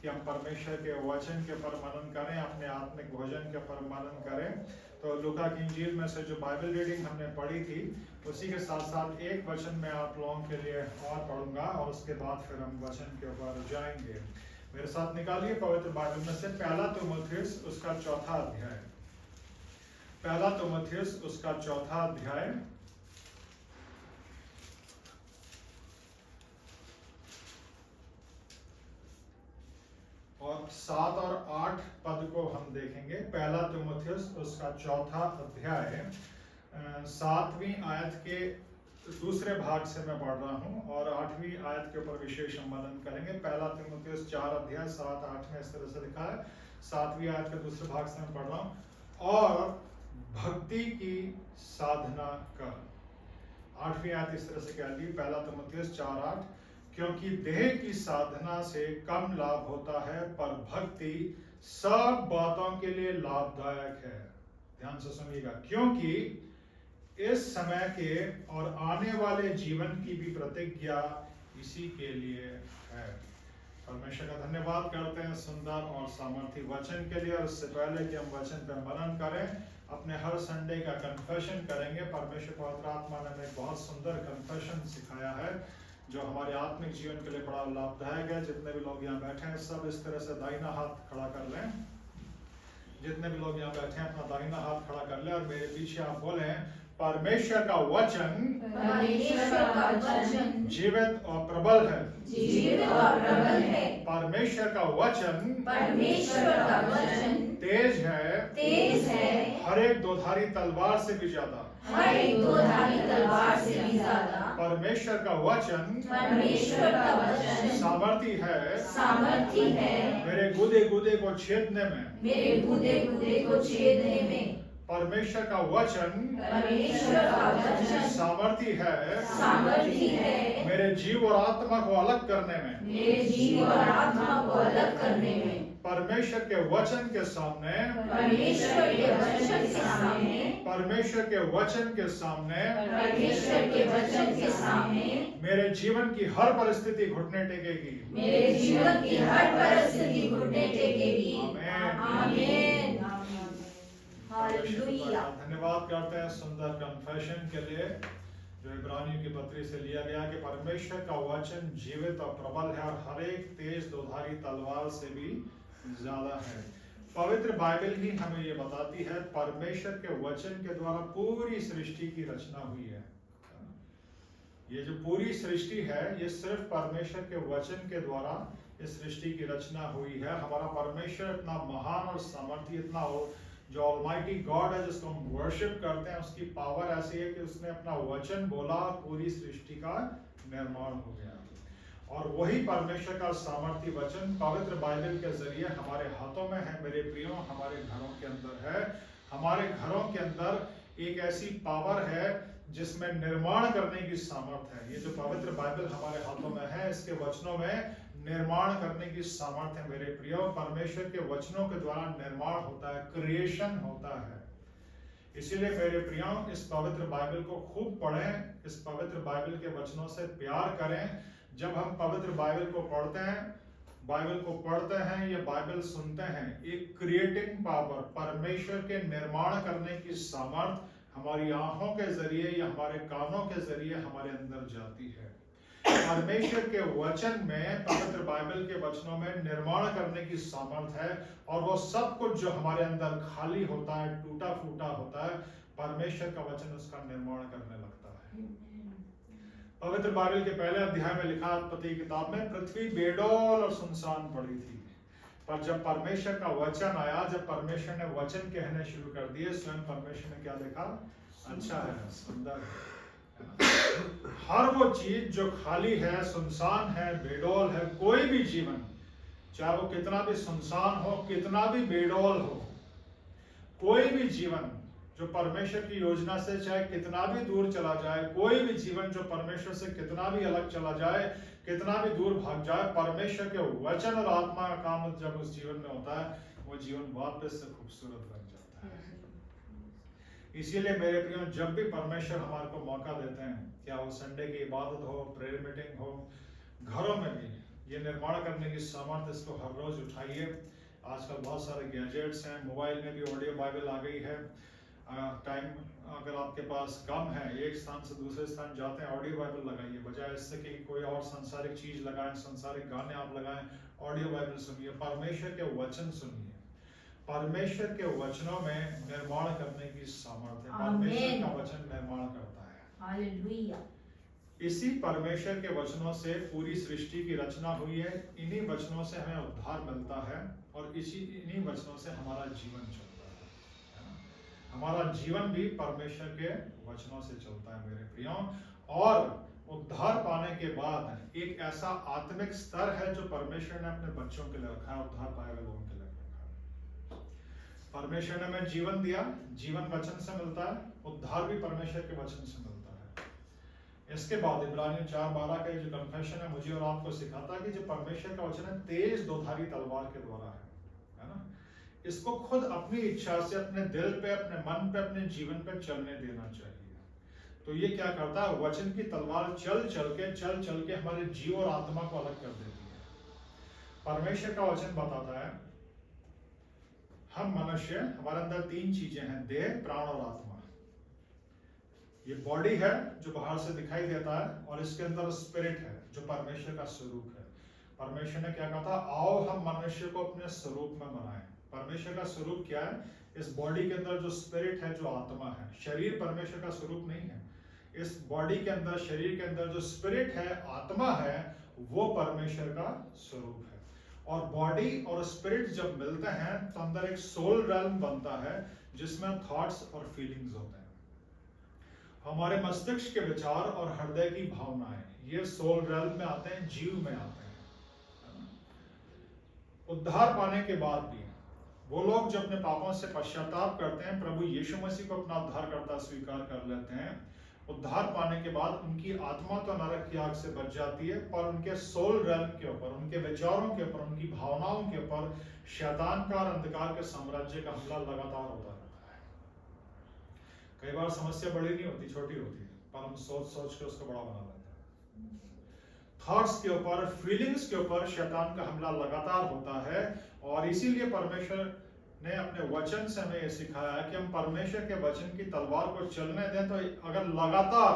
कि हम परमेश्वर के वचन के पर मनन करें, अपने आत्मिक भोजन के पर मनन करें। तो लूका की इंजील में से जो बाइबल रीडिंग हमने पढ़ी थी, उसी के साथ साथ एक वचन मैं आप लोगों के लिए और पढ़ूंगा और उसके बाद फिर हम वचन के ऊपर जाएंगे। मेरे साथ निकालिए पवित्र बाइबल में से पहला तीमुथियुस उसका 4था अध्याय। पहला तीमुथियुस उसका 4था अध्याय और 7 और 8 पद को हम देखेंगे। पहला तीमुथियुस उसका 4था अध्याय 7वीं आयत के दूसरे भाग से मैं पढ़ रहा हूं और 8वीं आयत के ऊपर विशेष हम मनन करेंगे। पहला तीमुथियुस 4 अध्याय 7-8 में इस तरह से लिखा है। 7वीं आयत के दूसरे भाग से मैं पढ़ रहा हूं। और भक्ति की साधना कर। 8वीं आयत इस तरह से कह दी, पहला तीमुथियुस 4:8, क्योंकि देह की साधना से कम लाभ होता है, पर भक्ति सब बातों के लिए लाभदायक है। ध्यान से सुनिएगा, क्योंकि इस समय के और आने वाले जीवन की भी प्रतिज्ञा इसी के लिए है। परमेश्वर का धन्यवाद करते हैं सुंदर और सामर्थी वचन के लिए। और इससे पहले कि हम वचन पर मनन करें, अपने हर संडे का कन्फेशन करेंगे। परमेश्वर पवित्र आत्मा ने हमें बहुत सुंदर कन्फेशन सिखाया है जो हमारे आत्मिक जीवन के लिए बड़ा लाभदायक है। जितने भी लोग यहाँ बैठे हैं सब इस तरह से दाहिना हाथ खड़ा कर लें। जितने भी लोग यहाँ बैठे हैं अपना दाहिना हाथ खड़ा कर लें और मेरे पीछे आप बोलें, परमेश्वर का वचन जीवित और प्रबल है। परमेश्वर का वचन तेज है, हर एक दोधारी तलवार से भी ज्यादा। परमेश्वर का वचन सामर्थी है, मेरे गुदे को छेदने में। परमेश्वर का वचन सामर्थी है, मेरे जीव और आत्मा को अलग करने में। परमेश्वर के वचन के सामने मेरे जीवन की हर परिस्थिति घुटने टेकेगी। आमीन। धन्यवाद करते हैं सुंदर कन्फेशन के लिए जो इब्रानियों की पत्री से लिया गया कि परमेश्वर का वचन जीवित और प्रबल है और हर एक तेज दोधारी तलवार से भी ज्यादा है। पवित्र बाइबल ही हमें ये बताती है परमेश्वर के वचन के द्वारा पूरी सृष्टि की रचना हुई है। ये जो पूरी सृष्टि है ये सिर्फ परमेश्वर के वचन के द्वारा इस सृष्टि की रचना हुई है। हमारा परमेश्वर इतना महान और सामर्थी, इतना जो ऑलमाइटी गॉड है जिसको हम वर्शिप करते हैं, उसकी पावर ऐसी है कि उसने अपना वचन बोला, पूरी सृष्टि का निर्माण हो गया। और वही परमेश्वर का सामर्थी वचन पवित्र बाइबल के जरिए हमारे हाथों में है। मेरे प्रियो, हमारे घरों के अंदर है। हमारे घरों के अंदर एक ऐसी पावर है जिसमें निर्माण करने की सामर्थ्य है। ये जो पवित्र बाइबल हमारे हाथों में है, इसके वचनों में निर्माण करने की सामर्थ्य है। मेरे प्रियो, परमेश्वर के वचनों के द्वारा निर्माण होता है, क्रिएशन होता है। इसीलिए मेरे प्रियो, इस पवित्र बाइबल को खूब पढ़ें, इस पवित्र बाइबल के वचनों से प्यार करें। जब हम पवित्र बाइबल को पढ़ते हैं या बाइबल सुनते हैं, एक क्रिएटिंग पावर, परमेश्वर के निर्माण करने की सामर्थ्य हमारी आंखों के जरिए या हमारे कानों के जरिए हमारे अंदर जाती है। परमेश्वर के वचन में, पवित्र बाइबल के वचनों में निर्माण करने की सामर्थ्य है। और वो सब कुछ जो हमारे अंदर खाली होता है, टूटा फूटा होता है, परमेश्वर का वचन उसका निर्माण करने लगता है। पवित्र बाइबल के पहले अध्याय में लिखा, उत्पत्ति किताब में, पृथ्वी बेडौल और सुनसान पड़ी थी, पर जब परमेश्वर का वचन आया, जब परमेश्वर ने वचन कहने शुरू कर दिए, स्वयं परमेश्वर ने क्या देखा? अच्छा है, सुंदर है। हर वो चीज जो खाली है, सुनसान है, बेडौल है, कोई भी जीवन, चाहे वो कितना भी सुनसान हो, कितना भी बेडौल हो, कोई भी जीवन जो परमेश्वर की योजना से चाहे कितना भी दूर चला जाए, कोई भी जीवन जो परमेश्वर से कितना भी अलग चला जाए, कितना भी दूर भाग जाए, परमेश्वर के वचन और आत्मा का काम जब उस जीवन में होता है, वो जीवन वापस से खूबसूरत बन जाता है। इसीलिए मेरे प्रियो, जब भी परमेश्वर हमारे को मौका देते हैं, क्या वो संडे की इबादत हो, प्रेयर मीटिंग हो, घरों में भी, ये निर्माण करने की सामर्थ्य, इसको हर रोज उठाइए। आजकल बहुत सारे गैजेट्स हैं, मोबाइल में भी ऑडियो बाइबल आ गई है। टाइम अगर आपके पास कम है, एक स्थान से दूसरे स्थान जाते हैं, ऑडियो बाइबल लगाइए, बजाय इससे कि कोई और सांसारिक चीज लगाएं, सांसारिक गाने आप लगाएं, ऑडियो बाइबल सुनिए, परमेश्वर के वचन सुनिए। परमेश्वर के वचनों में निर्माण करने की सामर्थ्य है। परमेश्वर का वचन निर्माण करता है। हालेलुया। इसी परमेश्वर के वचनों से पूरी सृष्टि की रचना हुई है। इन्हीं वचनों से हमें उद्धार मिलता है और इन्हीं वचनों से हमारा जीवन चलता है। हमारा जीवन भी परमेश्वर के वचनों से चलता है मेरे प्रियो। और उद्धार पाने के बाद एक ऐसा आत्मिक स्तर है जो परमेश्वर ने अपने बच्चों के लिए रखा है, उद्धार पाए हुए लोगों के लिए रखा है। परमेश्वर ने हमें जीवन दिया, जीवन वचन से मिलता है, उद्धार भी परमेश्वर के वचन से मिलता है। इसके बाद इब्रानियों 4:12 का जो कन्फेशन है मुझे और आपको सिखाता है कि जो परमेश्वर का वचन है तेज दोधारी तलवार के द्वारा है ना। इसको खुद अपनी इच्छा से अपने दिल पे, अपने मन पे, अपने जीवन पे चलने देना चाहिए। तो ये क्या करता है, वचन की तलवार चल चल के हमारे जीव और आत्मा को अलग कर देती है। परमेश्वर का वचन बताता है हम मनुष्य, हमारे अंदर 3 चीजें हैं, देह, प्राण और आत्मा। ये बॉडी है जो बाहर से दिखाई देता है, और इसके अंदर स्पिरिट है जो परमेश्वर का स्वरूप है। परमेश्वर ने क्या कहा था, आओ हम मनुष्य को अपने स्वरूप में बनाएं। परमेश्वर का स्वरूप क्या है, इस बॉडी के अंदर जो स्पिरिट है, जो आत्मा है। शरीर परमेश्वर का स्वरूप नहीं है। इस बॉडी के अंदर, शरीर के अंदर जो स्पिरिट है, आत्मा है, वो परमेश्वर का स्वरूप है। और बॉडी और स्पिरिट जब मिलते हैं तो अंदर एक सोल रेल्म बनता है जिसमें थॉट्स और फीलिंग्स होते हैं। हमारे मस्तिष्क के विचार और हृदय की भावनाएं, ये सोल रेल्म में आते हैं, जीव में आते हैं। उद्धार पाने के बाद भी वो लोग जो अपने पापों से पश्चाताप करते हैं, प्रभु यीशु मसीह को अपना उद्धारकर्ता स्वीकार कर लेते हैं, उद्धार पाने के बाद उनकी आत्मा तो नरक की आग से बच जाती है, पर उनके सोल रेल्म के ऊपर, उनके विचारों के ऊपर, उनकी भावनाओं के ऊपर शैतान का और अंधकार के साम्राज्य का हमला लगातार होता रहता है। कई बार समस्या बड़ी नहीं होती, छोटी होती है, पर हम सोच सोच के उसको बड़ा बना लेते हैं। थॉट्स के ऊपर, फीलिंग्स के ऊपर शैतान का हमला लगातार होता है। और इसीलिए परमेश्वर ने अपने वचन से हमें यह सिखाया है कि हम परमेश्वर के वचन की तलवार को चलने दें। तो अगर लगातार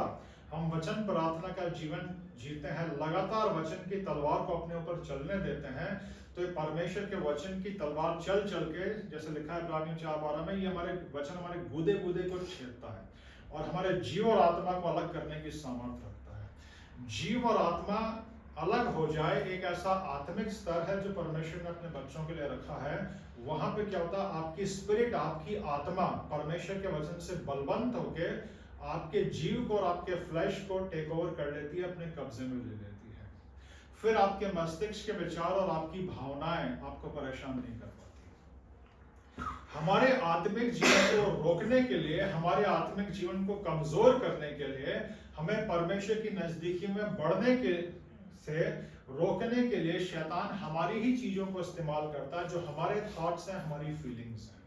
हम वचन प्रार्थना का जीवन जीते हैं, लगातार वचन की तलवार को अपने ऊपर चलने देते हैं, तो ये परमेश्वर के वचन की तलवार चल के, जैसे लिखा है इब्रानियों 4:12 में, ये हमारे वचन हमारे गूदे को छेदता है और हमारे जीव और आत्मा को अलग करने की सामर्थ्य रखता है। जीव और आत्मा अलग हो जाए, एक ऐसा आत्मिक स्तर है जो परमेश्वर ने अपने बच्चों के लिए रखा है। वहां पे क्या होता है, आपकी स्पिरिट, आपकी आत्मा परमेश्वर के वचन से बलवंत होके आपके जीव को और आपके फ्लैश को टेक ओवर कर लेती है, अपने कब्जे में ले लेती है। फिर आपके मस्तिष्क के विचार और आपकी भावनाएं आपको परेशान नहीं कर पाती। हमारे आत्मिक जीवन को रोकने के लिए, हमारे आत्मिक जीवन को कमजोर करने के लिए, हमें परमेश्वर की नजदीकी में बढ़ने के से रोकने के लिए शैतान हमारी ही चीजों को इस्तेमाल करता है, जो हमारे थॉट्स हैं, हमारी फीलिंग्स हैं।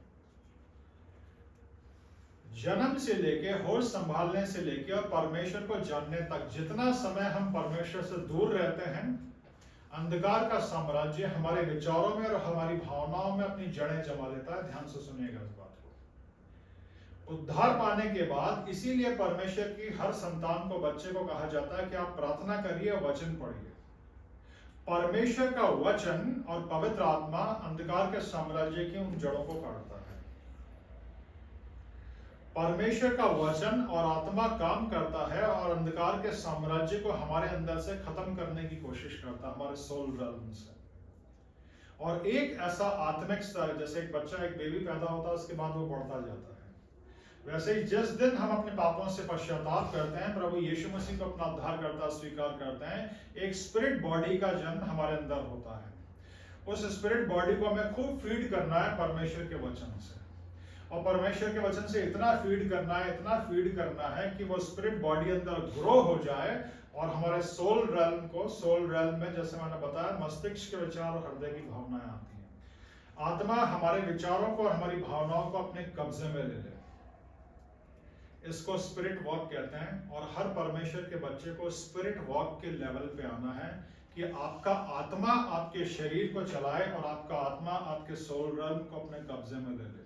जन्म से लेके, होश संभालने से लेके और परमेश्वर को जानने तक जितना समय हम परमेश्वर से दूर रहते हैं, अंधकार का साम्राज्य हमारे विचारों में और हमारी भावनाओं में अपनी जड़ें जमा लेता है। ध्यान से सुनिएगा इस बात को। उद्धार पाने के बाद इसीलिए परमेश्वर की हर संतान को, बच्चे को कहा जाता है कि आप प्रार्थना करिए, वचन पढ़िए। परमेश्वर का वचन और पवित्र आत्मा अंधकार के साम्राज्य की उन जड़ों को काटता है। परमेश्वर का वचन और आत्मा काम करता है और अंधकार के साम्राज्य को हमारे अंदर से खत्म करने की कोशिश करता है, हमारे सोल रेल्म से। और एक ऐसा आत्मिक स्तर, जैसे एक बच्चा, एक बेबी पैदा होता है, उसके बाद वो बढ़ता जाता है, वैसे ही जिस दिन हम अपने पापों से पश्चाताप करते हैं, प्रभु यीशु मसीह को अपना उद्धारकर्ता स्वीकार करते हैं, एक स्पिरिट बॉडी का जन्म हमारे अंदर होता है। उस स्पिरिट बॉडी को हमें खूब फीड करना है परमेश्वर के वचन से, और परमेश्वर के वचन से इतना फीड करना है कि वो स्पिरिट बॉडी अंदर ग्रो हो जाए और हमारे सोल रेल्म में, जैसे मैंने बताया, मस्तिष्क के विचार और हृदय की भावनाएं आती हैं। आत्मा हमारे विचारों को और हमारी भावनाओं को अपने कब्जे में ले ले, इसको स्पिरिट वॉक कहते हैं। और हर परमेश्वर के बच्चे को स्पिरिट वॉक के लेवल पे आना है कि आपका आत्मा आपके शरीर को चलाए और आपका आत्मा आपके सोल रन को अपने कब्जे में ले ले।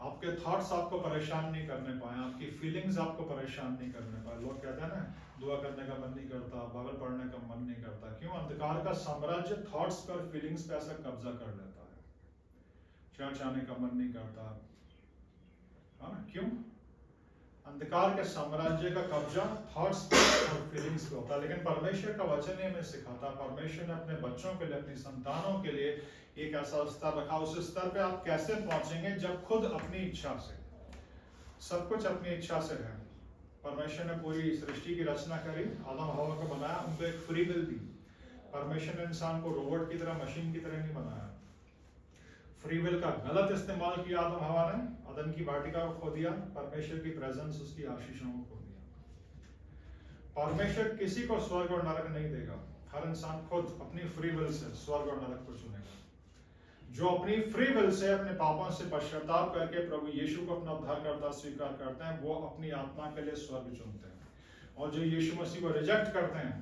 आपके थॉट्स आपको परेशान नहीं करने पाए, आपकी फीलिंग्स आपको परेशान नहीं करने पाए। लोग कहते हैं ना, दुआ करने का मन नहीं करता, बाइबल पढ़ने का मन नहीं करता। क्यों? अंधकार का साम्राज्य थॉट्स पर, फीलिंग्स पे ऐसा कब्जा कर लेता है। चर्च आने का मन नहीं करता, हाँ क्यों? अंधकार के साम्राज्य का कब्जा थॉट्स और फीलिंग्स पे होता है। लेकिन परमेश्वर का वचन हमें सिखाता, परमेश्वर ने अपने बच्चों के लिए, अपनी संतानों के लिए एक ऐसा स्तर रखा। उस स्तर पे आप कैसे पहुंचेंगे? जब खुद अपनी इच्छा से, सब कुछ अपनी इच्छा से है। परमेश्वर ने पूरी सृष्टि की रचना करी, आदम हवा को बनाया, उनको एक फ्री विल दी। परमेश्वर ने इंसान को रोबोट की तरह, मशीन की तरह नहीं बनाया। फ्री विल का गलत इस्तेमाल किया आदम हवा ने, अदन की वाटिका को खो दिया, परमेश्वर की प्रेजेंस, उसकी आशीषों को खो दिया। परमेश्वर किसी को स्वर्ग और नरक नहीं देगा, हर इंसान खुद अपनी फ्री विल से स्वर्ग और नरक को चुनेगा। जो अपनी फ्री विल से अपने पापों से पश्चाताप करके प्रभु यीशु को अपना उद्धारकर्ता स्वीकार करते हैं, वो अपनी आत्मा के लिए स्वर्ग चुनते हैं। और जो यीशु मसीह को रिजेक्ट करते हैं,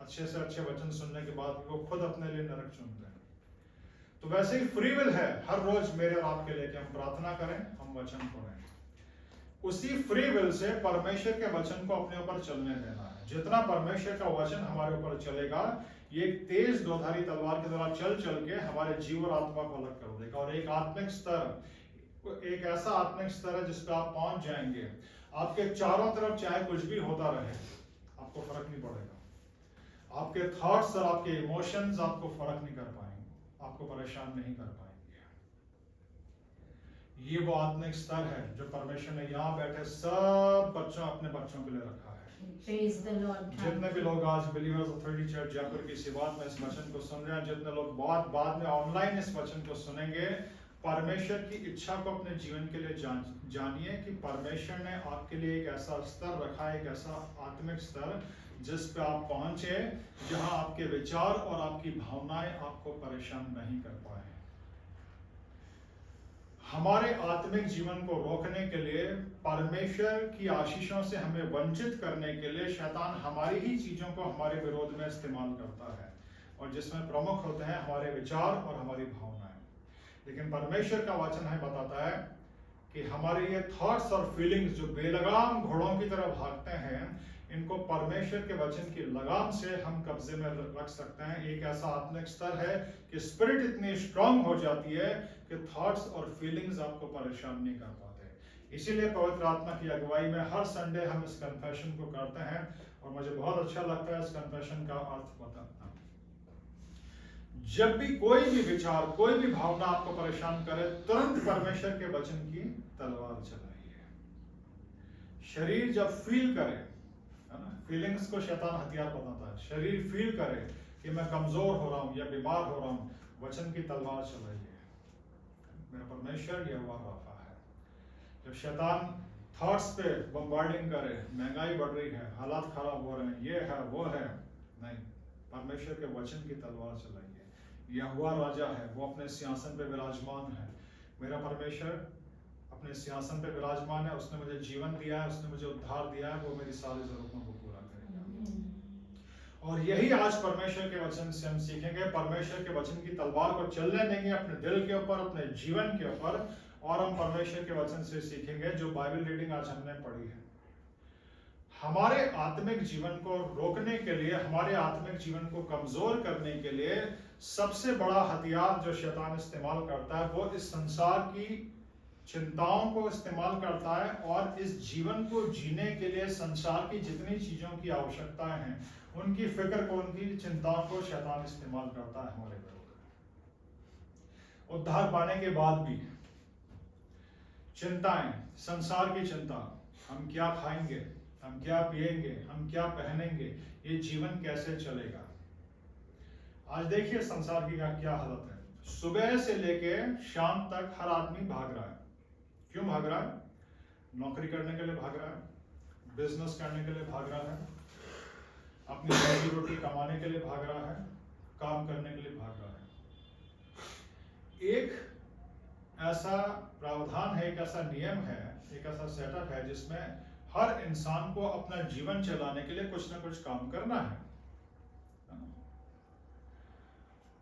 अच्छे से अच्छे वचन सुनने के बाद वो खुद अपने लिए नरक चुनते हैं। तो वैसे ही फ्री विल है हर रोज मेरे और आपके लिए कि हम प्रार्थना करें, हम वचन पढ़ें। उसी फ्री विल से परमेश्वर के वचन को अपने ऊपर चलने देना है। जितना परमेश्वर का वचन हमारे ऊपर चलेगा, ये एक तेज दोधारी तलवार की तरह चल चल के हमारे जीव और आत्मा को अलग कर देगा। और एक आत्मिक स्तर, एक ऐसा आत्मिक स्तर है जिस पर आप पहुंच जाएंगे, आपके चारों तरफ चाहे कुछ भी होता रहे, आपको फर्क नहीं पड़ेगा। आपके थॉट्स और आपके इमोशंस आपको फर्क नहीं कर पाएंगे, आपको परेशान नहीं कर पाएंगे। ये वो आत्मिक स्तर है जो परमेश्वर ने यहाँ बैठे सब बच्चों, अपने बच्चों के लिए रखा है। जितने भी लोग आज बिलीवर्स अथॉरिटी चर्च जयपुर की सेवात में इस वचन को सुन रहे हैं, जितने लोग बहुत बाद में ऑनलाइन इस वचन को सुनेंगे, परमेश्वर की इच्छा को अपने जीवन के लिए जानिए कि परमेश्वर ने आपके लिए एक ऐसा स्तर रखा है, एक ऐसा आत्मिक स्तर जिस पे आप पहुंचे, जहां आपके विचार और आपकी भावनाएं आपको परेशान नहीं कर पाए। हमारे आत्मिक जीवन को रोकने के लिए, परमेश्वर की आशीषों से हमें वंचित करने के लिए शैतान हमारी ही चीजों को हमारे विरोध में इस्तेमाल करता है, और जिसमें प्रमुख होते हैं हमारे विचार और हमारी भावनाएं। लेकिन परमेश्वर का वचन हमें बताता है कि हमारे ये थॉट्स और फीलिंग्स जो बेलगाम घोड़ों की तरह भागते हैं, इनको परमेश्वर के वचन की लगाम से हम कब्जे में रख सकते हैं। एक ऐसा आत्मिक स्तर है कि स्पिरिट इतनी स्ट्रांग हो जाती है कि थॉट्स और फीलिंग्स आपको परेशान नहीं कर पाते। इसीलिए पवित्र आत्मा की अगुवाई में हर संडे हम इस कन्फेशन को करते हैं, और मुझे बहुत अच्छा लगता है इस कन्फेशन का अर्थ बताना। जब भी कोई भी विचार, कोई भी भावना आपको परेशान करे, तुरंत परमेश्वर के वचन की तलवार चलाइए। शरीर जब फील करे, है ना, फीलिंग्स को शैतान हथियार बनाता है। शरीर फील करे कि मैं कमजोर हो रहा हूं या बीमार हो रहा हूं, वचन की तलवार चलाइए। मेरा परमेश्वर यहोवा राफा है। जब शैतान थॉट्स पे बम्बार्डिंग करे, महंगाई बढ़ रही है, हालात खराब हो रहे हैं, ये है वो है, नहीं, परमेश्वर के वचन की तलवार चलाइए। यहोवा राजा है, वो अपने सिंहासन पे विराजमान है। मेरा परमेश्वर अपने सिंहासन पे विराजमान है, उसने मुझे जीवन दिया है, उसने मुझे उद्धार दिया है, वो मेरी सारी जरूरतों को पूरा करेगा। और यही आज परमेश्वर के वचन से हम सीखेंगे। परमेश्वर के वचन की तलवार को चलने देंगे अपने दिल के ऊपर, अपने जीवन के ऊपर, और हम परमेश्वर के वचन से सीखेंगे जो बाइबल रीडिंग आज हमने पढ़ी है। हमारे आत्मिक जीवन को रोकने के लिए, हमारे आत्मिक जीवन को कमजोर करने के लिए सबसे बड़ा हथियार जो शैतान इस्तेमाल करता है, वो इस संसार की चिंताओं को इस्तेमाल करता है, और इस जीवन को जीने के लिए संसार की जितनी चीजों की आवश्यकताएं हैं, उनकी फिक्र को, उनकी चिंताओं को शैतान इस्तेमाल करता है हमारे विरुद्ध। उद्धार पाने के बाद भी चिंताएं, संसार की चिंता, हम क्या खाएंगे, हम क्या पिएंगे, हम क्या पहनेंगे, ये जीवन कैसे चलेगा। आज देखिए संसार की क्या हालत है। सुबह से लेके शाम तक हर आदमी भाग रहा है। क्यों भाग रहा है? नौकरी करने के लिए भाग रहा है, बिजनेस करने के लिए भाग रहा है, अपनी रोजी रोटी कमाने के लिए भाग रहा है, काम करने के लिए भाग रहा है। एक ऐसा प्रावधान है, एक ऐसा नियम है, एक ऐसा सेटअप है जिसमें हर इंसान को अपना जीवन चलाने के लिए कुछ ना कुछ काम करना है।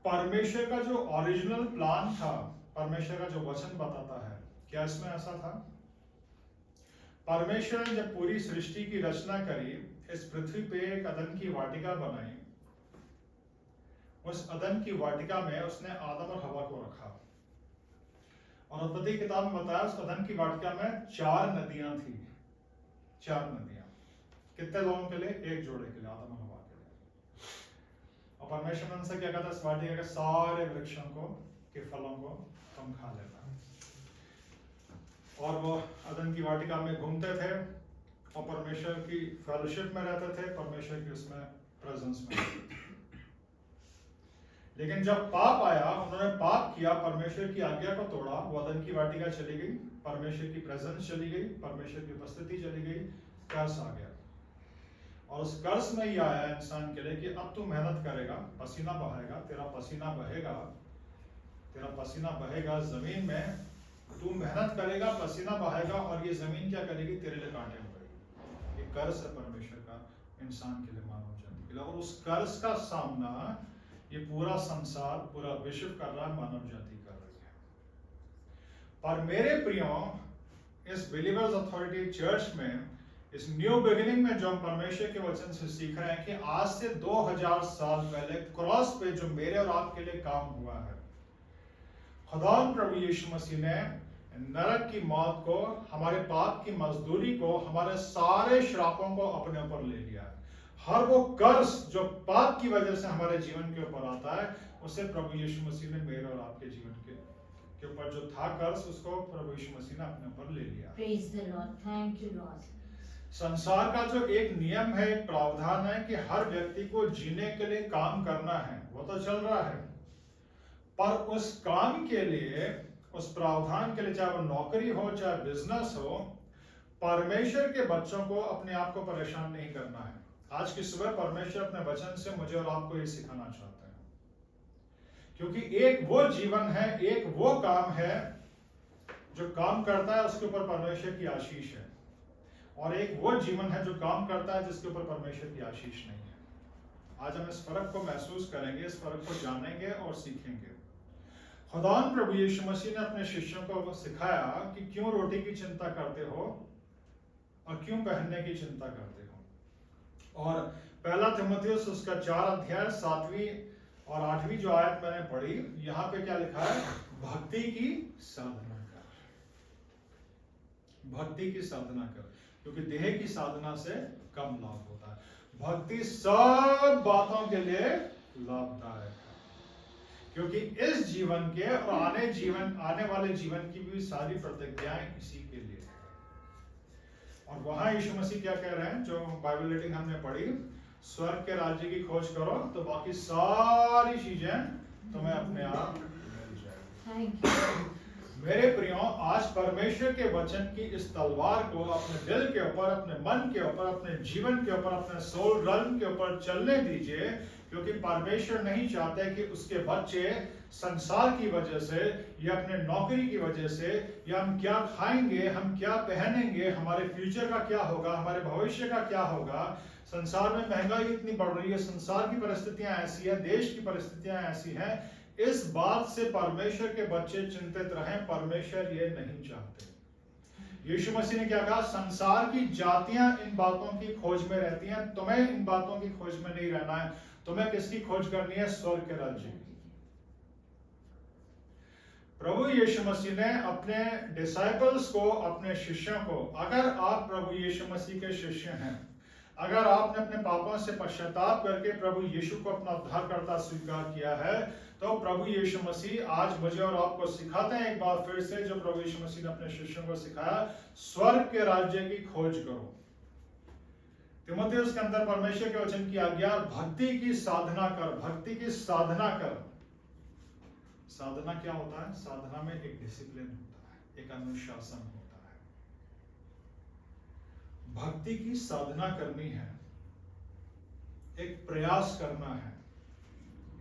परमेश्वर का जो ओरिजिनल प्लान था, परमेश्वर का जो वचन बताता है, क्या इसमें ऐसा था? परमेश्वर ने जब पूरी सृष्टि की रचना करी, इस पृथ्वी पे एक अदन की वाटिका बनाई। उस अदन की वाटिका में उसने आदम और हवा को रखा, और उत्पत्ति किताब में बताया उस अदन की वाटिका में 4 नदियां थी। 4 नदियां कितने लोगों के लिए? एक जोड़े के लिए, आदम और हवा के लिए। और परमेश्वर ने उनसे क्या कहा था? इस वाटिका के सारे वृक्षों को के फलों को तुम खा लेना। और वो अदन की वाटिका में घूमते थे और परमेश्वर की फेलोशिप में रहते थे, परमेश्वर की उसमें प्रेजेंस में। लेकिन जब पाप आया, उन्होंने पाप किया, परमेश्वर की आज्ञा को तोड़ा, वो अदन की वाटिका चली गई, परमेश्वर की प्रेजेंस चली गई, परमेश्वर की उपस्थिति चली गई, कर्स आ गया। और उस कर्स में ही आया इंसान के लिए कि अब तू मेहनत करेगा, पसीना बहाएगा, तेरा पसीना बहेगा जमीन में, तू मेहनत करेगा, पसीना बहाएगा, और ये जमीन क्या करेगी? तेरे लिए कांटे उगाएगी। ये कर्स है परमेश्वर का इंसान के लिए, मानव जाति के लिए। और उस कर्स का सामना ये पूरा संसार, पूरा विश्व कर रहा है, मानव जाति कर रही है। पर मेरे प्रियो, इस बिलीवर्स अथॉरिटी चर्च में, इस न्यू बिगिनिंग में जो हम परमेश्वर के वचन से सीख रहे हैं कि आज से 2000 साल पहले क्रॉस पे जो मेरे और आपके लिए काम हुआ है, खुदा प्रभु यीशु मसीह ने नरक की मौत को, हमारे पाप की मजदूरी को, हमारे सारे श्रापों को अपने ऊपर ले लिया है। हर वो कर्स जो पाप की वजह से हमारे जीवन के ऊपर आता है, उसे प्रभु यीशु मसीह ने मेरे और आपके जीवन के ऊपर जो था कर्स, उसको प्रभु यीशु मसीह ने अपने ऊपर ले लिया। Praise the Lord. Thank you, Lord. संसार का जो एक नियम है, एक प्रावधान है कि हर व्यक्ति को जीने के लिए काम करना है, वो तो चल रहा है। पर उस काम के लिए, उस प्रावधान के लिए, चाहे वो नौकरी हो, चाहे बिजनेस हो, परमेश्वर के बच्चों को अपने आप को परेशान नहीं करना है। आज की सुबह परमेश्वर अपने वचन से मुझे और आपको ये सिखाना चाहते हैं, क्योंकि एक वो जीवन है, एक वो काम है जो काम करता है उसके ऊपर परमेश्वर की आशीष है, और एक वो जीवन है जो काम करता है जिसके ऊपर परमेश्वर की आशीष नहीं है। आज हम इस फर्क को महसूस करेंगे, इस फर्क को जानेंगे और सीखेंगे। खुदावन प्रभु यीशु मसीह ने अपने शिष्यों को सिखाया कि क्यों रोटी की चिंता करते हो और क्यों पहनने की चिंता करते हो। और पहला तीमुथियुस उसका 4 अध्याय 7वीं और 8वीं जो आयत मैंने पढ़ी, यहाँ पे क्या लिखा है? भक्ति की साधना कर, भक्ति की साधना कर, क्योंकि देह की साधना से कम लाभ होता है, भक्ति सब बातों के लिए लाभदायक है, क्योंकि इस जीवन के और आने वाले जीवन की भी सारी प्रतिज्ञाएं इसी के लिए है। और वहां यीशु मसीह क्या कह रहे हैं, जो बाइबल रीडिंग हमने पढ़ी, स्वर्ग के राज्य की खोज करो तो बाकी सारी चीजें तुम्हें अपने आप मिल जाएगी। मेरे प्रियो, आज परमेश्वर के वचन की इस तलवार को अपने दिल के ऊपर, अपने मन के ऊपर, अपने जीवन के ऊपर, अपने सोल रन के ऊपर चलने दीजिए, क्योंकि परमेश्वर नहीं चाहते कि उसके बच्चे संसार की वजह से या अपने नौकरी की वजह से, या हम क्या खाएंगे, हम क्या पहनेंगे, हमारे फ्यूचर का क्या होगा, हमारे भविष्य का क्या होगा, संसार में महंगाई इतनी बढ़ रही है, संसार की परिस्थितियां ऐसी है, देश की परिस्थितियां ऐसी हैं, इस बात से परमेश्वर के बच्चे चिंतित रहें। परमेश्वर ये नहीं चाहते। यीशु मसीह ने क्या कहा? संसार की जातियां इन बातों की खोज में रहती हैं, तुम्हें इन बातों की खोज में नहीं रहना है। तुम्हें किसकी खोज करनी है? स्वर्ग के राज्य की। प्रभु यीशु मसीह ने अपने डिसाइपल्स को, अपने शिष्यों को, अगर आप प्रभु यीशु मसीह के शिष्य हैं, अगर आपने अपने पापों से पश्चाताप करके प्रभु यीशु को अपना उद्धारकर्ता स्वीकार किया है, तो प्रभु यीशु मसीह आज मुझे और आपको सिखाते हैं एक बार फिर से, जो प्रभु यीशु मसीह ने अपने शिष्यों को सिखाया, स्वर्ग के राज्य की खोज करो। तीमुथियुस के अंदर परमेश्वर के वचन की आज्ञा, भक्ति की साधना कर, भक्ति की साधना कर। साधना क्या होता है? साधना में एक डिसिप्लिन होता है, एक अनुशासन होता है। भक्ति की साधना करनी है, एक प्रयास करना है,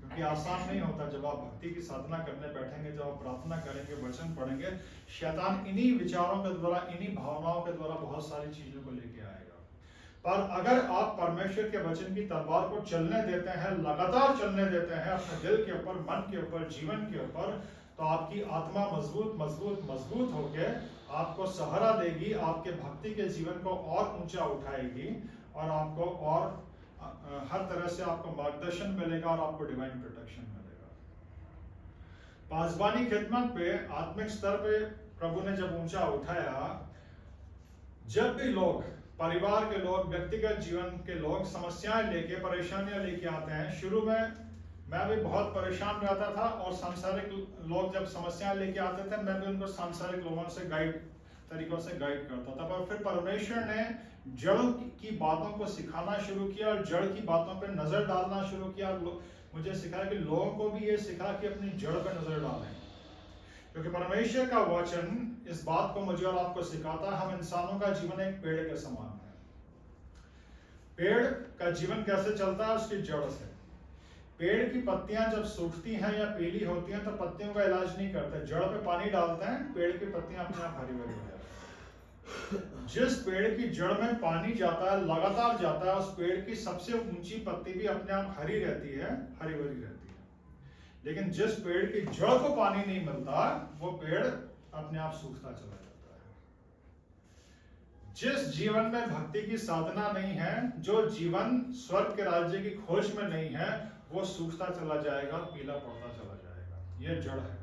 क्योंकि आसान नहीं होता। जब आप भक्ति की साधना करने बैठेंगे, जब आप प्रार्थना करेंगे, वचन पढ़ेंगे, शैतान इन्हीं विचारों के द्वारा, इन्हीं भावनाओं के द्वारा बहुत सारी चीजों को लेके आएगा। पर अगर आप परमेश्वर के वचन की तलवार को चलने देते हैं, लगातार चलने देते हैं अपने दिल के ऊपर, मन के ऊपर, जीवन के ऊपर, तो आपकी आत्मा मजबूत मजबूत मजबूत होके आपको सहारा देगी, आपके भक्ति के जीवन को और ऊंचा उठाएगी और आपको और हर तरह से आपको मार्गदर्शन मिलेगा और आपको डिवाइन प्रोटेक्शन मिलेगा। पासबानी खिदमत पे आत्मिक स्तर पे प्रभु ने जब ऊंचा उठाया, जब भी लोग, परिवार के लोग, व्यक्तिगत जीवन के लोग समस्याएं लेके, परेशानियां लेके आते हैं, शुरू में मैं भी बहुत परेशान रहता था और सांसारिक लोग जब समस्याएं लेके आते थे, मैं भी उनको सांसारिक लोगों से तरीकों से गाइड करता था। पर फिर परमेश्वर ने जड़ की बातों को सिखाना शुरू किया और जड़ की बातों पर नजर डालना शुरू किया। मुझे सिखाया कि लोगों को भी ये सिखा कि अपनी जड़ पर नजर डालें, क्योंकि परमेश्वर का वचन इस बात को मुझे और आपको सिखाता है, हम इंसानों का जीवन एक पेड़ के समान है। पेड़ का जीवन कैसे चलता है? उसकी जड़ से। पेड़ की पत्तियां जब सूखती हैं या पीली होती हैं तो पत्तियों का इलाज नहीं करते, जड़ पे पानी डालते हैं, पेड़ की पत्तियां अपने आप हरी भरी हो जाती हैं। जिस पेड़ की जड़ में पानी जाता है, लगातार जाता है, उस पेड़ की सबसे ऊंची पत्ती भी अपने आप हरी रहती है, हरी भरी रहती है। लेकिन जिस पेड़ की जड़ को पानी नहीं मिलता, वो पेड़ अपने आप सूखता चला जाता है। जिस जीवन में भक्ति की साधना नहीं है, जो जीवन स्वर्ग के राज्य की खोज में नहीं है, वो सूखता चला जाएगा, पीला पड़ता चला जाएगा। ये जड़ है।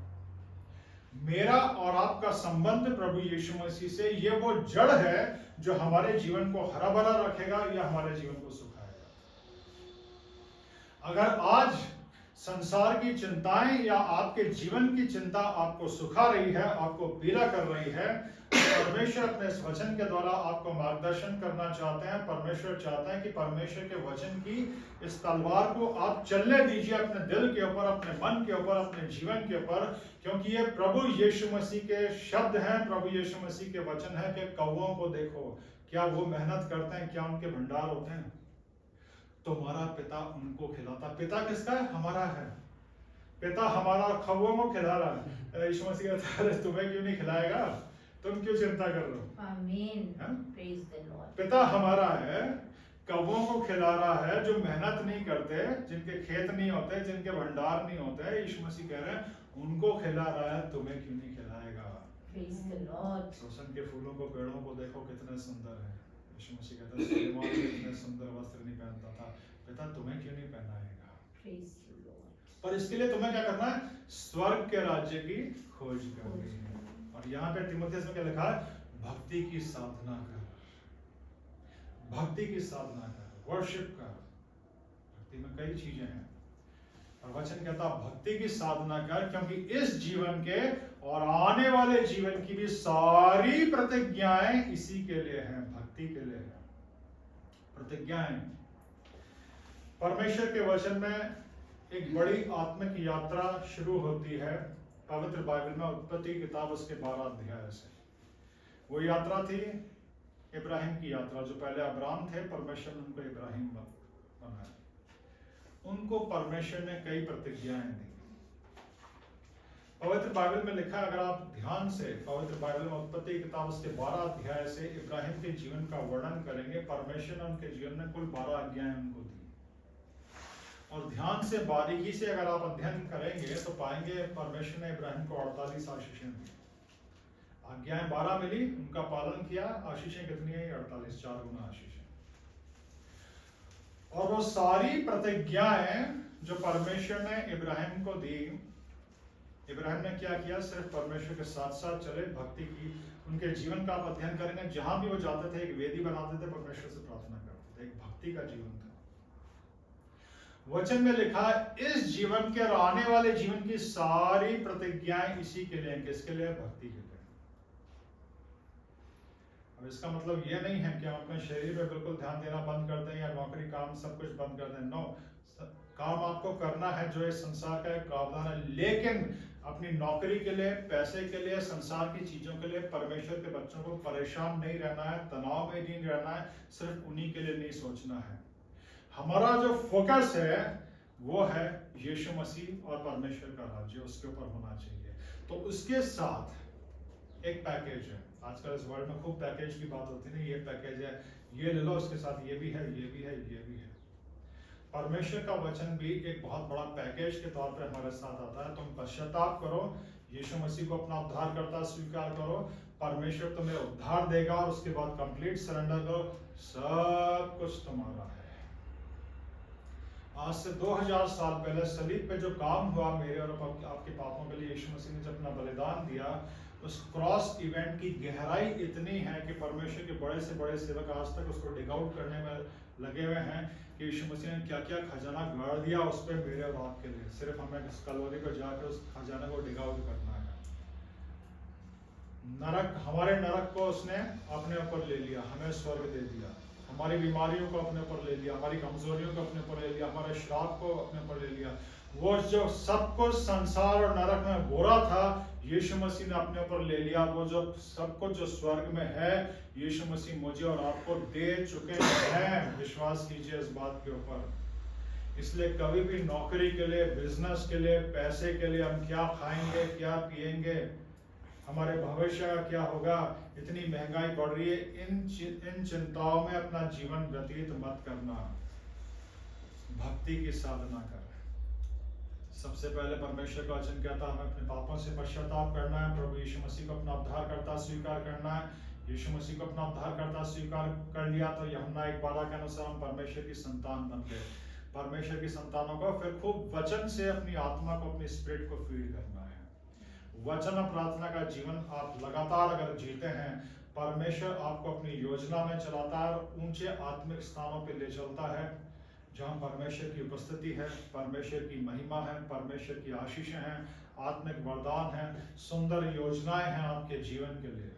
मेरा और आपका संबंध प्रभु यीशु मसीह से, ये वो जड़ है जो हमारे जीवन को हरा भरा रखेगा या हमारे जीवन को सुखाएगा। अगर आज संसार की चिंताएं या आपके जीवन की चिंता आपको सुखा रही है, आपको पीला कर रही है, परमेश्वर अपने इस वचन के द्वारा आपको मार्गदर्शन करना चाहते हैं। परमेश्वर चाहते हैं कि परमेश्वर के वचन की इस तलवार को आप चलने दीजिए अपने दिल के ऊपर, अपने मन के ऊपर, अपने जीवन के ऊपर, क्योंकि ये प्रभु यीशु मसीह के शब्द हैं, प्रभु यीशु मसीह के वचन है कि कौवों को देखो, क्या वो मेहनत करते हैं, क्या उनके भंडार होते हैं? तुम्हारा पिता उनको खिलाता। पिता किसका है? हमारा है। पिता हमारा कौवों को खिला रहा है। यीशु मसीह कहता है तुम्हें क्यों नहीं खिलाएगा, तुम क्यों चिंता कर रहे हो? आमीन। Praise the Lord. पिता हमारा है, कौवों को खिला रहा है, जो मेहनत नहीं करते, जिनके खेत नहीं होते, जिनके भंडार नहीं होते। यीशु मसीह कह रहे हैं उनको खिला रहा है, तुम्हें क्यों नहीं खिलाएगा? Praise the Lord. सोसन के फूलों को, पेड़ों को देखो कितने सुंदर है। यीशु मसीह कहता है सुलेमान इतने सुंदर वस्त्र नहीं पहनता था, पिता तुम्हें क्यों नहीं पहनाएगा? Praise the Lord. पर इसके लिए तुम्हें क्या करना है? स्वर्ग के राज्य की खोज करनी है। और यहाँ पे तीमुथियुस में क्या लिखा है? भक्ति की साधना कर, भक्ति की साधना कर, वर्शिप कर। भक्ति में कई चीजें हैं और वचन कहता भक्ति की साधना कर, क्योंकि इस जीवन के और आने वाले जीवन की भी सारी प्रतिज्ञाएं इसी के लिए हैं, भक्ति के लिए है। प्रतिज्ञाएं परमेश्वर के वचन में एक बड़ी आत्मिक यात्रा शुरू होती है पवित्र बाइबल में, उत्पत्ति किताब उसके 12 अध्याय से। वो यात्रा थी इब्राहिम की यात्रा। जो पहले अब्राम थे, परमेश्वर ने उनको इब्राहिम बनाया। उनको परमेश्वर ने कई प्रतिज्ञाएं दी। पवित्र बाइबल में लिखा, अगर आप ध्यान से पवित्र बाइबल में उत्पत्ति किताब उसके 12 अध्याय से इब्राहिम के जीवन का वर्णन करेंगे, परमेश्वर ने उनके जीवन में कुल 12 आज्ञाएं उनको दी। और ध्यान से, बारीकी से अगर आप अध्ययन करेंगे तो पाएंगे परमेश्वर ने इब्राहिम को 48 आशीषें दी। आज्ञाएं 12 मिली, उनका पालन किया, आशीषें कितनी है? 48, 4 गुना आशीषें। और वो सारी प्रतिज्ञाएं जो परमेश्वर ने इब्राहिम को दी, इब्राहिम ने क्या किया? सिर्फ परमेश्वर के साथ साथ चले, भक्ति की। उनके जीवन का आप अध्ययन करेंगे, जहां भी वो जाते थे एक वेदी बनाते थे, परमेश्वर से प्रार्थना करते थे, एक भक्ति का जीवन था। वचन में लिखा है इस जीवन के और आने वाले जीवन की सारी प्रतिज्ञाएं इसी के लिए, किसके लिए? भक्ति के लिए। अब इसका मतलब ये नहीं है कि हम अपने शरीर पे बिल्कुल ध्यान देना बंद कर दें या नौकरी काम सब कुछ बंद कर दें। नो, काम आपको करना है जो इस संसार का एक प्रावधान है, लेकिन अपनी नौकरी के लिए, पैसे के लिए, संसार की चीजों के लिए परमेश्वर के बच्चों को परेशान नहीं रहना है, तनाव में नहीं रहना है, सिर्फ उन्हीं के लिए नहीं सोचना है। हमारा जो फोकस है वो है यीशु मसीह और परमेश्वर का राज्य, उसके ऊपर होना चाहिए। तो उसके साथ एक पैकेज है, आजकल इस वर्ल्ड में खूब पैकेज की बात होती है ना, ये पैकेज है, ये ले लो, उसके साथ ये भी है, ये भी है, ये भी है। परमेश्वर का वचन भी एक बहुत बड़ा पैकेज के तौर पे हमारे साथ आता है। तुम पश्चाताप करो, यीशु मसीह को अपना उद्धारकर्ता स्वीकार करो, परमेश्वर तुम्हें उद्धार देगा और उसके बाद कंप्लीट सरेंडर करो, सब कुछ तुम्हारा है। आज से 2000 साल पहले सलीब पे जो काम हुआ मेरे और आपके पापों के लिए, यीशु मसीह ने जब अपना बलिदान दिया, उस क्रॉस इवेंट की गहराई इतनी है कि परमेश्वर के बड़े से बड़े सेवक आज तक उसको डिग आउट करने में लगे हुए हैं कि यीशु मसीह ने क्या क्या खजाना गाड़ दिया उस पर मेरे और आपके लिए। सिर्फ हमें इस कलवरी पर जाकर उस खजाने को डिग आउट करना है। नरक, हमारे नरक को उसने अपने ऊपर ले लिया, हमें स्वर्ग दे दिया, हमारी बीमारियों को अपने ऊपर ले लिया, हमारी कमजोरियों को अपने ऊपर ले लिया, हमारे श्राप को अपने ऊपर ले लिया। वो जो सब कुछ संसार और नरक में बुरा था, यीशु मसीह ने अपने ऊपर ले लिया। वो जो सब कुछ जो स्वर्ग में है, यीशु मसीह मुझे और आपको दे चुके हैं। विश्वास कीजिए इस बात के ऊपर। इसलिए कभी भी नौकरी के लिए, बिजनेस के लिए, पैसे के लिए, हम क्या खाएंगे, क्या पिएंगे, हमारे भविष्य का क्या होगा, इतनी महंगाई बढ़ रही है, इन चिंताओं में अपना जीवन व्यतीत मत करना। भक्ति की साधना कर। सबसे पहले परमेश्वर का वचन कहता है हमें अपने पापों से पश्चाताप करना है, प्रभु यीशु मसीह को अपना उद्धारकर्ता स्वीकार करना है। यीशु मसीह को अपना उद्धारकर्ता स्वीकार कर लिया तो यूहन्ना 1:12 के अनुसार हम परमेश्वर की संतान बन गए। परमेश्वर की संतानों को फिर खूब वचन से अपनी आत्मा को, अपनी स्पिरिट को फीड करना है। वचन और प्रार्थना का जीवन आप लगातार अगर जीते हैं, परमेश्वर आपको अपनी योजना में चलाता है और ऊंचे आत्मिक स्थानों पे ले चलता है, जहाँ परमेश्वर की उपस्थिति है, परमेश्वर की महिमा है, परमेश्वर की आशीषें हैं, आत्मिक वरदान है, सुंदर योजनाएं हैं आपके जीवन के लिए।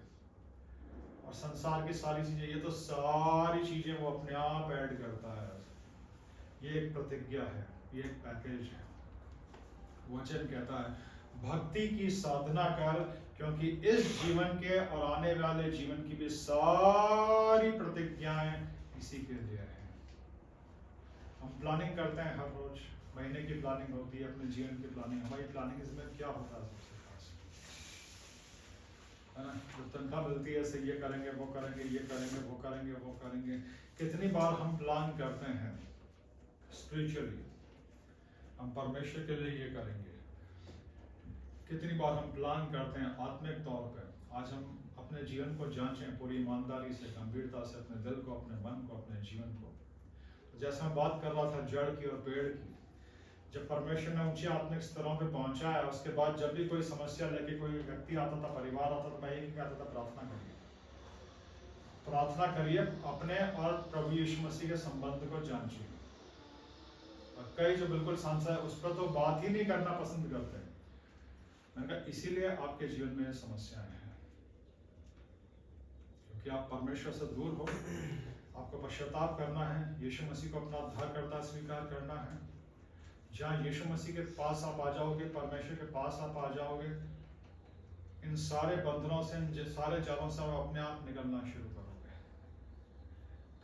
और संसार की सारी चीजें, ये तो सारी चीजें वो अपने आप ऐड करता है। ये एक प्रतिज्ञा है, ये एक पैकेज है। वचन कहता है भक्ति की साधना कर, क्योंकि इस जीवन के और आने वाले जीवन की भी सारी प्रतिज्ञाएं इसी के लिए है। हम प्लानिंग करते हैं हर रोज, महीने की प्लानिंग होती है, अपने जीवन की प्लानिंग। हमारी प्लानिंग इसमें क्या होता है सबसे खास, है ना? जब तनख्वाह मिलती है ऐसे ये करेंगे, वो करेंगे, ये करेंगे, वो करेंगे, वो करेंगे। कितनी बार हम प्लान करते हैं स्पिरिचुअली, हम परमेश्वर के लिए ये करेंगे। कितनी बार हम प्लान करते हैं आत्मिक तौर पर। आज हम अपने जीवन को जांचें पूरी ईमानदारी से, गंभीरता से, अपने दिल को, अपने मन को, अपने जीवन को। जैसा मैं बात कर रहा था जड़ की और पेड़ की, जब परमेश्वर ने ऊंचे आत्मिक स्तरों पे पहुंचाया, उसके बाद जब भी कोई समस्या लेके कोई व्यक्ति आता था, परिवार आता था, मैं यही कहता था प्रार्थना करिए, प्रार्थना करिए, अपने और प्रभु यीशु मसीह के संबंध को जांचिए। और कई जो बिल्कुल सांसा है उस पर तो बात ही नहीं करना पसंद करते हैं। मैंने कहा इसीलिए आपके जीवन में समस्याएं हैं, क्योंकि आप परमेश्वर से दूर हो। आपको पश्चाताप करना है, यीशु मसीह को अपना उद्धारकर्ता स्वीकार करना है। जहाँ यीशु मसीह के पास आप आ जाओगे, परमेश्वर के पास आप आ जाओगे, इन सारे बंधनों से, इन सारे जालों से आप अपने आप निकलना शुरू करोगे।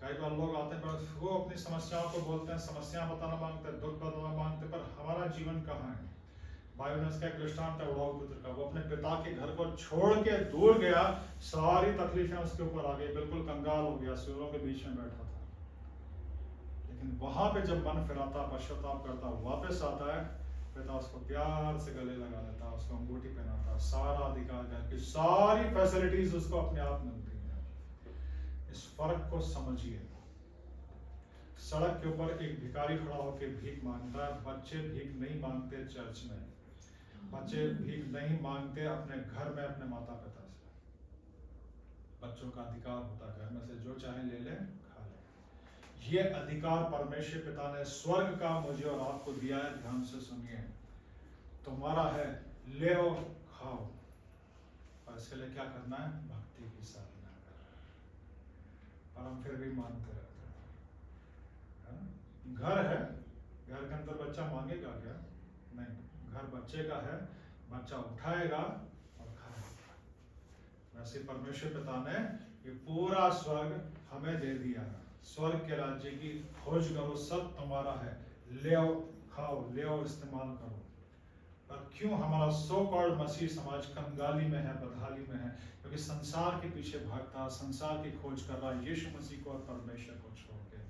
कई बार लोग आते हैं पर वो अपनी समस्याओं को बोलते हैं, समस्या बताना मांगते हैं, दुख बताना मांगते हैं, पर हमारा जीवन कहाँ है? बाइबल में इसका एक दृष्टांत है उड़ाऊ पुत्र का। वो अपने पिता के घर को छोड़ के दूर गया, सारी तकलीफें उसके ऊपर आ गई, बिल्कुल कंगाल हो गया, सूरों के बीच में बैठा था। लेकिन वहां पे जब मन फिराता, पश्चाताप करता, वापस आता है, पिता उसको प्यार से गले लगा लेता, उसको अंगूठी पहनाता, सारा अधिकार, घर की सारी फैसिलिटीज उसको अपने आप मिलती हैं। इस फर्क को समझिए। सड़क के ऊपर एक भिखारी खड़ा होकर भीख मांगता है। बच्चे भीख नहीं मांगते चर्च में, बच्चे भीख नहीं मांगते अपने घर में अपने माता पिता से। बच्चों का अधिकार होता है घर में से जो चाहे ले ले, खा ले। ये अधिकार परमेश्वर पिता ने स्वर्ग का मुझे और आपको दिया है। ध्यान से सुनिए, तुम्हारा है, ले आओ, खाओ। और इसके लिए क्या करना है? भक्ति की साधना करना। और हम फिर भी मानते रहते हैं। घर है, घर के अंदर बच्चा मांगेगा क्या? नहीं, घर बच्चे का है, बच्चा उठाएगा और खाएगा। वैसे परमेश्वर पिता ने ये पूरा स्वर्ग हमें दे दिया है। स्वर्ग के राज्य की खोज करो, सब तुम्हारा है, ले आओ, खाओ, ले आओ, इस्तेमाल करो। और क्यों हमारा सो कॉल्ड मसीह समाज कंगाली में है, बदहाली में है? क्योंकि संसार के पीछे भागता, संसार की खोज कर रहा, यीशु मसीह को और परमेश्वर को छोड़ के।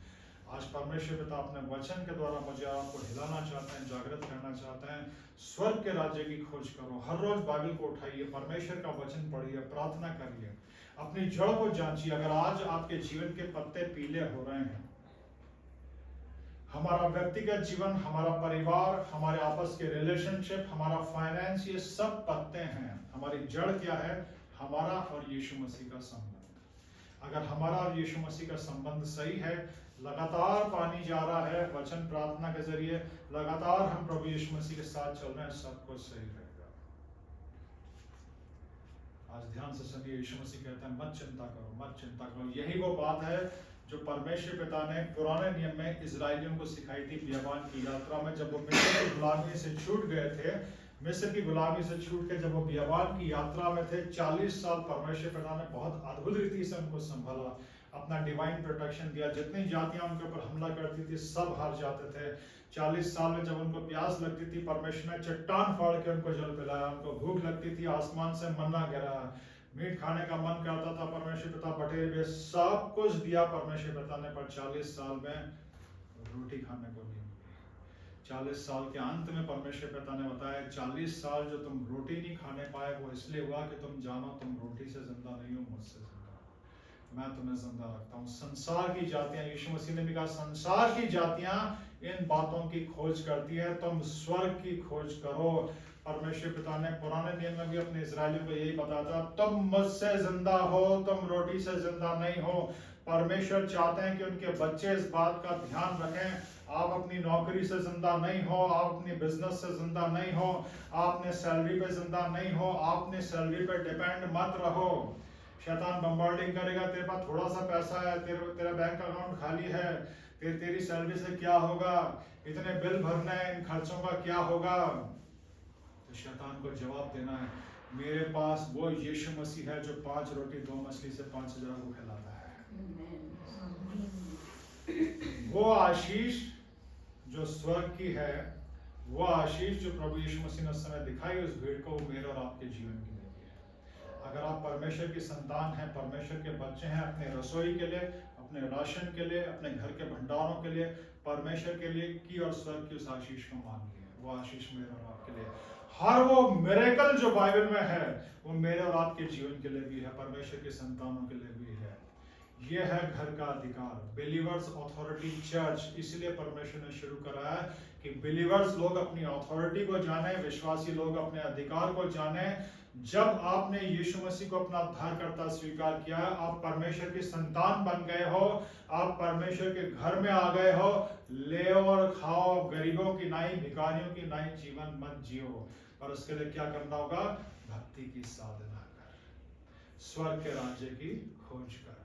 आज परमेश्वर पिता अपने वचन के द्वारा मुझे आपको हिलाना चाहते हैं, जागृत करना चाहते हैं। स्वर्ग के राज्य की खोज करो, हर रोज बाइबल को उठाइए, परमेश्वर का वचन पढ़िए, प्रार्थना करिए, अपनी जड़ को जांचिए। अगर आज आपके जीवन के पत्ते पीले हो रहे हैं, हमारा व्यक्तिगत जीवन, हमारा परिवार, हमारे आपस के रिलेशनशिप, हमारा फाइनेंस, ये सब पत्ते हैं। हमारी जड़ क्या है? हमारा और यीशु मसीह का संबंध। अगर हमारा और यीशु मसीह का संबंध सही है, लगातार पानी जा रहा है, वचन प्रार्थना के जरिए लगातार हम प्रभु यीशु मसीह के साथ चल रहे हैं, सब कुछ सही रहेगा। आज ध्यान से सुनिए, यीशु मसीह कहते हैं मत चिंता करो, मत चिंता करो। यही वो बात है जो परमेश्वर पिता ने पुराने नियम में इजरायलियों को सिखाई थी बियाबान की यात्रा में। जब वो मिस्र की गुलामी से छूट गए थे, मिस्र की गुलामी से छूट के जब वो बियाबान की यात्रा में थे, 40 साल परमेश्वर पिता ने बहुत अद्भुत रीति से उनको संभाला, अपना डिवाइन प्रोटेक्शन दिया। जितनी जातियां उनके ऊपर हमला करती थी सब हार जाते थे। 40 साल में जब उनको प्यास लगती थी, परमेश्वर ने चट्टान फाड़ के उनको जल पिलाया। उनको भूख लगती थी, आसमान से मन्ना गिरा। मीट खाने का मन करता था, परमेश्वर पिता बटेर में सब कुछ दिया परमेश्वर पिता ने, पर 40 साल में रोटी खाने को नहीं मिली। 40 साल के अंत में परमेश्वर पिता ने बताया 40 साल जो तुम रोटी नहीं खाने पाए वो इसलिए हुआ कि तुम जानो तुम रोटी से जिंदा नहीं हो, मुझसे जिंदा हो। मैं तुम्हें जिंदा रखता हूँ। संसार की जातियां, यीशु मसीह ने भी कहा संसार की जातियां इन बातों की खोज करती है, तुम स्वर्ग की खोज करो। परमेश्वर पिता ने पुराने नियम में भी अपने इजरायलियों को यही बताया था, तुम मुझसे जिंदा हो, तुम रोटी से जिंदा नहीं हो। परमेश्वर चाहते हैं कि उनके बच्चे इस बात का ध्यान रखें, आप अपनी नौकरी से जिंदा नहीं हो, आप अपनी बिजनेस से जिंदा नहीं हो, आपने सैलरी पे जिंदा नहीं हो, आपने सैलरी पे डिपेंड मत रहो। शैतान बम्बार्डिंग करेगा, तेरे पास थोड़ा सा पैसा है, तेरा बैंक अकाउंट खाली है, तेरी सैलरी से क्या होगा, इतने बिल भरने हैं, इन खर्चों का क्या होगा? तो शैतान को जवाब देना है, मेरे पास वो यीशु मसीह है जो 5 रोटी 2 मछली से 5000 को खिलाता है। वो आशीष जो स्वर्ग की है, वो आशीष जो प्रभु यीशु मसीह ने उस समय दिखाई उस भीड़ को, वो मेरे और आपके जीवन के लिए भी है। अगर आप परमेश्वर की संतान हैं, परमेश्वर के बच्चे हैं, अपने रसोई के लिए, अपने राशन के लिए, अपने घर के भंडारों के लिए, परमेश्वर के लिए की और स्वर्ग की उस आशीष को मांगिए। वो आशीष मेरे और आपके लिए, हर वो मिरेकल जो बाइबल में है वो मेरे और आपके जीवन के लिए भी है, परमेश्वर के संतानों के लिए भी है। ये है घर का अधिकार, बिलीवर्स अथॉरिटी चर्च। इसलिए परमेश्वर ने शुरू करा है कि बिलीवर्स लोग अपनी अथॉरिटी को जाने, विश्वासी लोग अपने अधिकार को जाने। जब आपने यीशु मसीह को अपना उद्धारकर्ता स्वीकार किया, आप परमेश्वर की संतान बन गए हो, आप परमेश्वर के घर में आ गए हो। ले और खाओ, गरीबों की नाई, भिखारियों की नाई जीवन मत जियो। और उसके लिए क्या करना होगा? भक्ति की साधना कर, स्वर्ग के राज्य की खोज कर,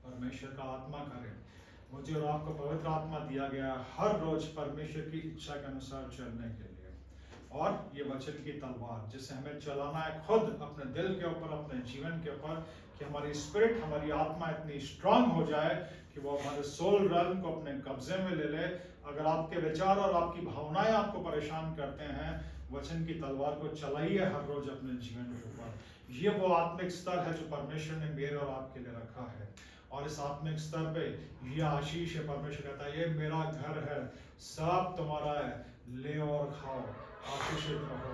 परमेश्वर का आत्मा करें। मुझे और आपको पवित्र आत्मा दिया गया हर रोज परमेश्वर की इच्छा के अनुसार चलने के लिए। और ये वचन की तलवार जिसे हमें चलाना है खुद अपने दिल के ऊपर, अपने जीवन के ऊपर, कि हमारी स्पिरिट, हमारी आत्मा इतनी स्ट्रांग हो जाए कि वो हमारे सोल रन को अपने कब्जे में ले ले। अगर आपके विचार और आपकी भावनाएं आपको परेशान करते हैं, वचन की तलवार को चलाइए हर रोज अपने जीवन के ऊपर। ये वो आत्मिक स्तर है जो परमेश्वर ने मेरे और आपके लिए रखा है। और इस आत्मिक स्तर पे ये आशीष है, परमेश्वर कहता है ये मेरा घर है, सब तुम्हारा है, ले और खाओ, आशीषित रहो।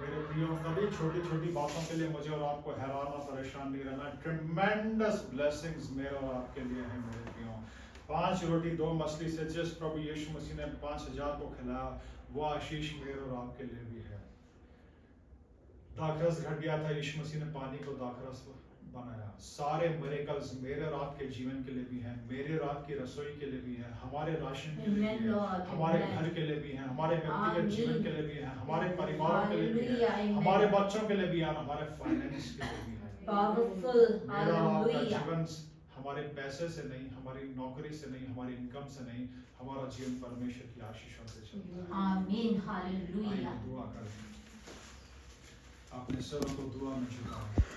मेरे प्रियो, कभी छोटी छोटी बातों के लिए मुझे और आपको हैरान और परेशान नहीं रहना। ट्रेमेंडस ब्लेसिंग्स मेरे और आपके लिए हैं मेरे प्रियो। 5 रोटी 2 मछली से जिस प्रभु यीशु मसीह ने 5000 को खिलाया, वो आशीष मेरे और आपके लिए भी है। दाखरस घट गया था, यीशु मसीह ने पानी को दाखरस बनाया। सारे मिरेकल्स मेरे और आपके जीवन के लिए भी हैं, मेरे और आपकी रसोई के लिए भी हैं, हमारे राशन के लिए भी हैं, हमारे घर के लिए भी हैं, हमारे व्यक्तिगत जीवन के लिए भी हैं, हमारे परिवारों के लिए भी हैं, हमारे बच्चों के लिए भी हैं, हमारे फाइनेंस के लिए भी हैं। मेरा और आपका जीवन हमारे पैसे से नहीं, हमारी नौकरी से नहीं, हमारी इनकम से नहीं, हमारा जीवन परमेश्वर की आशीषों से चलता है। आमीन, हालेलुया। दुआ करें, अपने सिरों को दुआ में झुकाएं।